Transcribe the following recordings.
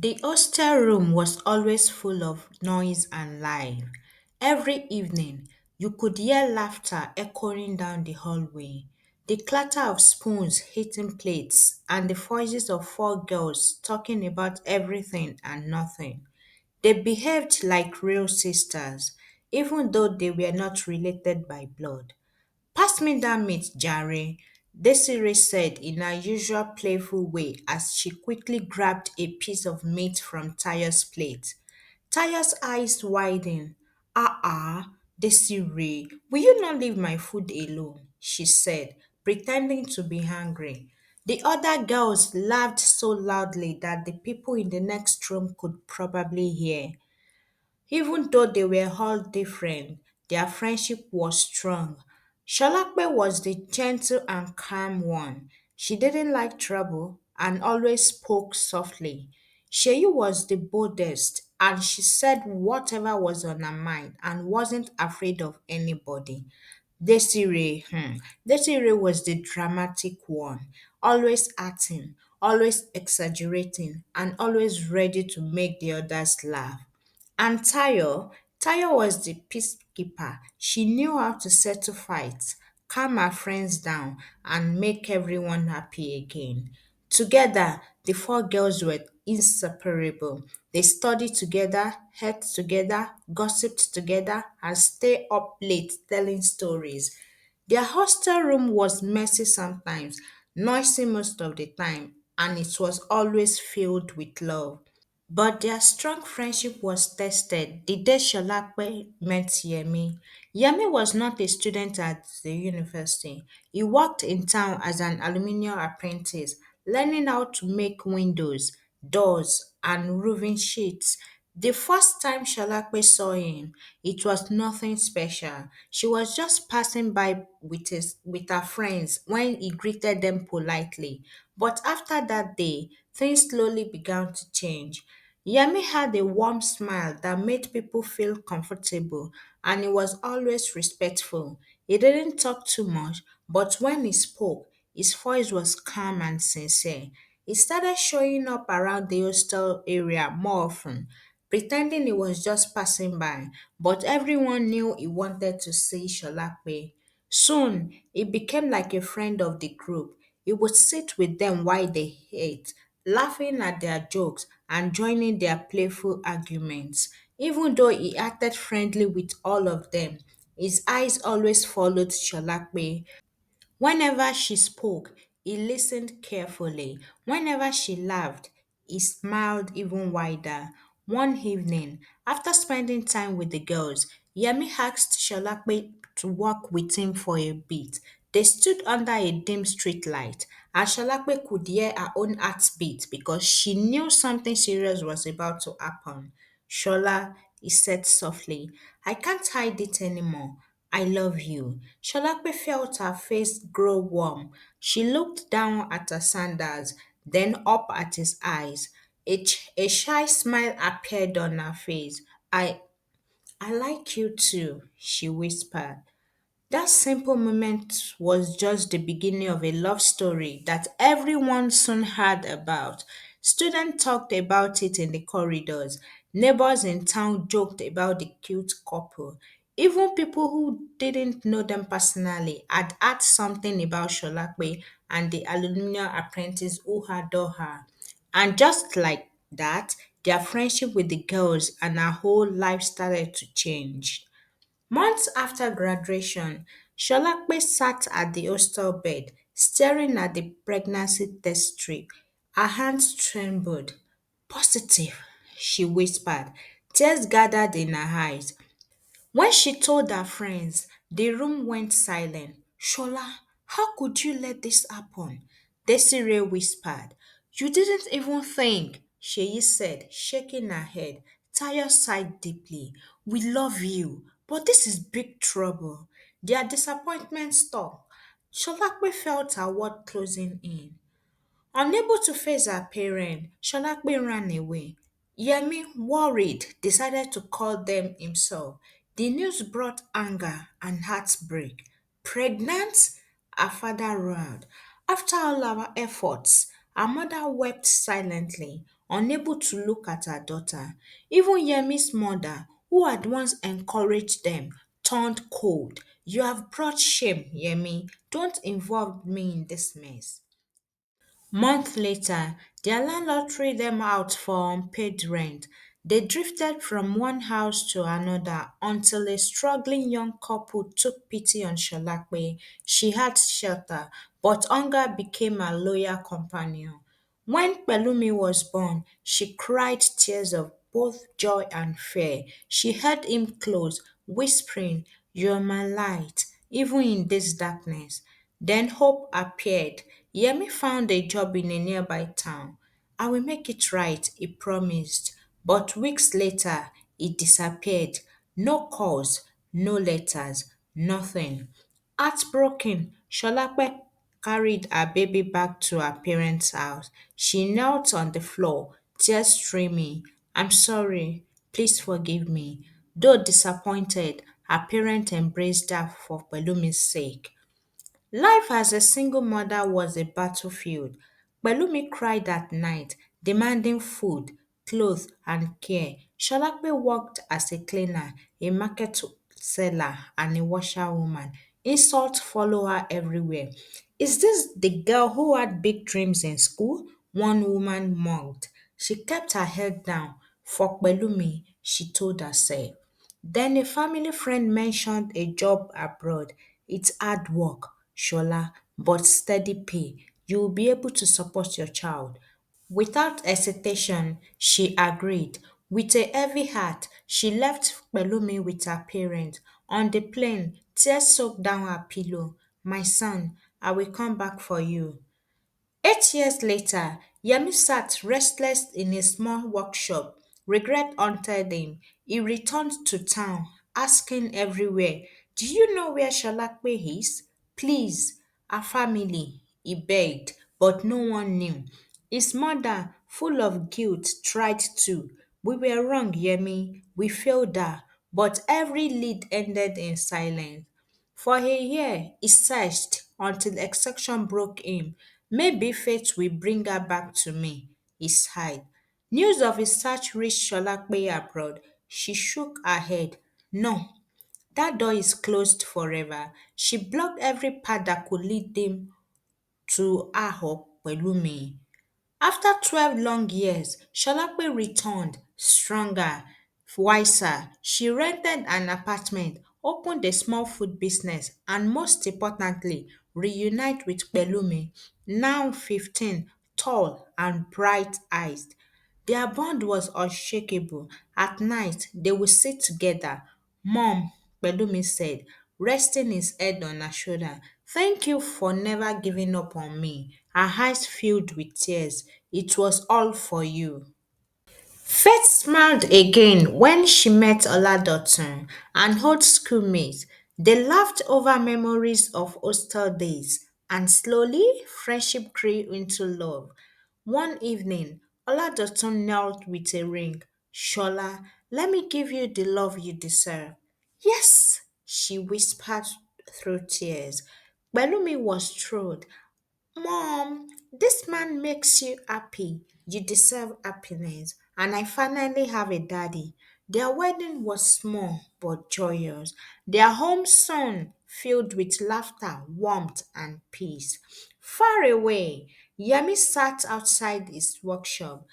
The hostel room was always full of noise and life. Every evening, you could hear laughter echoing down the hallway, the clatter of spoons hitting plates, and the voices of four girls talking about everything and nothing. They behaved like real sisters, even though they were not related by blood. Pass me that meat, Jare, Desiree said in her usual playful way as she quickly grabbed a piece of meat from Taya's plate. Taya's eyes widened. Desiree, will you not leave my food alone? She said, pretending to be hungry. The other girls laughed so loudly that the people in the next room could probably hear. Even though they were all different, their friendship was strong. Shalakbe was the gentle and calm one. She didn't like trouble and always spoke softly. Sheyu was the boldest and she said whatever was on her mind and wasn't afraid of anybody. Desiree was the dramatic one, always acting, always exaggerating, and always ready to make the others laugh. And Tayo was the peacekeeper. She knew how to settle fights, calm her friends down, and make everyone happy again. Together, the four girls were inseparable. They studied together, ate together, gossiped together, and stayed up late telling stories. Their hostel room was messy sometimes, noisy most of the time, and it was always filled with love. But their strong friendship was tested the day Sholakwe met Yemi. Yemi was not a student at the university. He worked in town as an aluminium apprentice, learning how to make windows, doors, and roofing sheets. The first time Shalakwe saw him, it was nothing special. She was just passing by with her friends when he greeted them politely. But after that day, things slowly began to change. Yemi had a warm smile that made people feel comfortable and he was always respectful. He didn't talk too much, but when he spoke, his voice was calm and sincere. He started showing up around the hostel area more often, pretending he was just passing by, but everyone knew he wanted to see Sholakbe. Soon, he became like a friend of the group. He would sit with them while they ate, laughing at their jokes and joining their playful arguments. Even though he acted friendly with all of them, his eyes always followed Sholakbe. Whenever she spoke, he listened carefully. Whenever she laughed, he smiled even wider. One evening, after spending time with the girls, Yemi asked Sholakbe to walk with him for a bit. They stood under a dim street light, and Sholakbe could hear her own heartbeat because she knew something serious was about to happen. Shola, he said softly, I can't hide it anymore. I love you. Sholakbe felt her face grow warm. She looked down at her sandals, then up at his eyes. A shy smile appeared on her face. I like you too, she whispered. That simple moment was just the beginning of a love story that everyone soon heard about. Students talked about it in the corridors. Neighbors in town joked about the cute couple. Even people who didn't know them personally had heard something about Sholakwe and the aluminium apprentice who adore her. And just like that, their friendship with the girls and her whole life started to change. Months after graduation, Sholakbe sat at the hostel bed, staring at the pregnancy test strip. Her hands trembled. Positive, she whispered. Tears gathered in her eyes. When she told her friends, the room went silent. Shola, how could you let this happen? Desiree whispered. You didn't even think, Sheyi said, shaking her head. Tayo sighed deeply. We love you, but this is big trouble. Their disappointment stuck. Sholakwe felt her world closing in. Unable to face her parent, Sholakbe ran away. Yemi, worried, decided to call them himself. The news brought anger and heartbreak. Pregnant? Her father roared. After all our efforts, her mother wept silently. unable to look at her daughter. Even Yemi's mother, who had once encouraged them, turned cold. You have brought shame, Yemi. Don't involve me in this mess. Month later, their landlord threw them out for unpaid rent. They drifted from one house to another until a struggling young couple took pity on Sholakwe. She had shelter, but hunger became her loyal companion. When Pelumi was born, she cried tears of both joy and fear. She held him close, whispering, "You're my light, even in this darkness." Then hope appeared. Yemi found a job in a nearby town. "I will make it right," he promised. But weeks later, he disappeared. No calls, no letters, nothing. Heartbroken, Sholape carried her baby back to her parents' house. She knelt on the floor, tears streaming. "I'm sorry. Please forgive me." Though disappointed, her parents embraced her for Pelumi's sake. Life as a single mother was a battlefield. Pelumi cried at night, demanding food, clothes, and care. Sholape worked as a cleaner, a market seller, and a washerwoman. Insults follow her everywhere. "Is this the girl who had big dreams in school?" One woman mocked. She kept her head down. For Pelumi, she told herself. Then a family friend mentioned a job abroad. "It's hard work, Shola, but steady pay. You will be able to support your child." Without hesitation, she agreed. With a heavy heart, she left Pelumi with her parents. On the plane, tears soaked down her pillow. "My son, I will come back for you." 8 years later, Yemi sat restless in a small workshop. Regret haunted him. He returned to town, asking everywhere, "Do you know where Shalakwe is? Please, our family," he begged, but no one knew. His mother, full of guilt, tried to. "We were wrong, Yemi. We failed her." But every lead ended in silence. For a year, he searched until exhaustion broke him. "Maybe fate will bring her back to me," he sighed. News of his search reached Sholakpe abroad. She shook her head. "No, that door is closed forever." She blocked every path that could lead him to Aho Pelumi. After 12 long years, Sholape returned, stronger, wiser. She rented an apartment, opened a small food business, and most importantly, reunited with Pelumi, now 15, tall and bright-eyed. Their bond was unshakable. At night, they would sit together. "Mom," Pelumi said, resting his head on her shoulder, "thank you for never giving up on me." Her eyes filled with tears. "It was all for you." Faith smiled again when she met Oladotun, an old schoolmate. They laughed over memories of hostel days, and slowly friendship grew into love. One evening, Oladotun knelt with a ring. "Shola, let me give you the love you deserve." "Yes," she whispered through tears. Belumi was thrilled. "Mom, this man makes you happy. You deserve happiness." And I finally have a daddy. Their wedding was small but joyous. Their home soon filled with laughter, warmth, and peace. Far away, Yemi sat outside his workshop,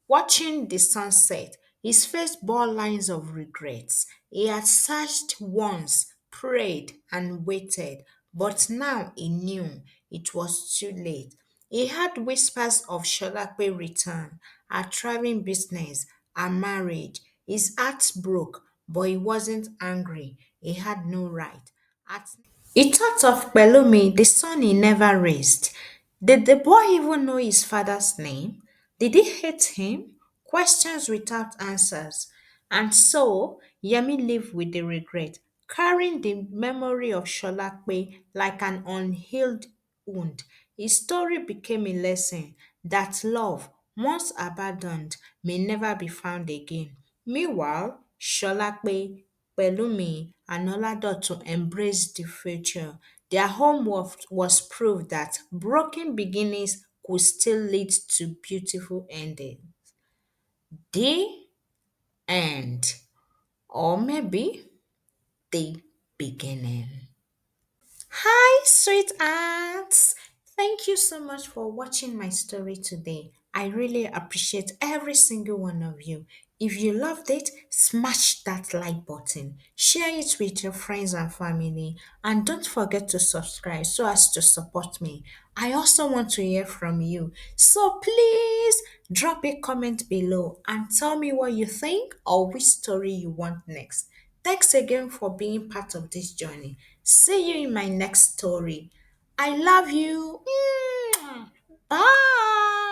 watching the sunset. His face bore lines of regrets. He had searched once, prayed, and waited, but now he knew it was too late. He had whispers of Sholape return, a thriving business, a marriage. His heart broke, but he wasn't angry. He had no right. At He thought of Pelumi, the son he never raised. Did the boy even know his father's name? Did he hate him? Questions without answers. And so, Yemi lived with the regret, carrying the memory of Sholakwe like an unhealed wound. His story became a lesson that love, once abandoned, may never be found again. Meanwhile, Sholakwe, Pelumi, and Oladoto embraced the future. Their home was proof that broken beginnings could still lead to beautiful endings. The end, or maybe the beginning. Hi, sweethearts! Thank you so much for watching my story today. I really appreciate every single one of you. If you loved it, smash that like button, share it with your friends and family, and don't forget to subscribe so as to support me. I also want to hear from you. So please drop a comment below and tell me what you think or which story you want next. Thanks again for being part of this journey. See you in my next story. I love you. Bye.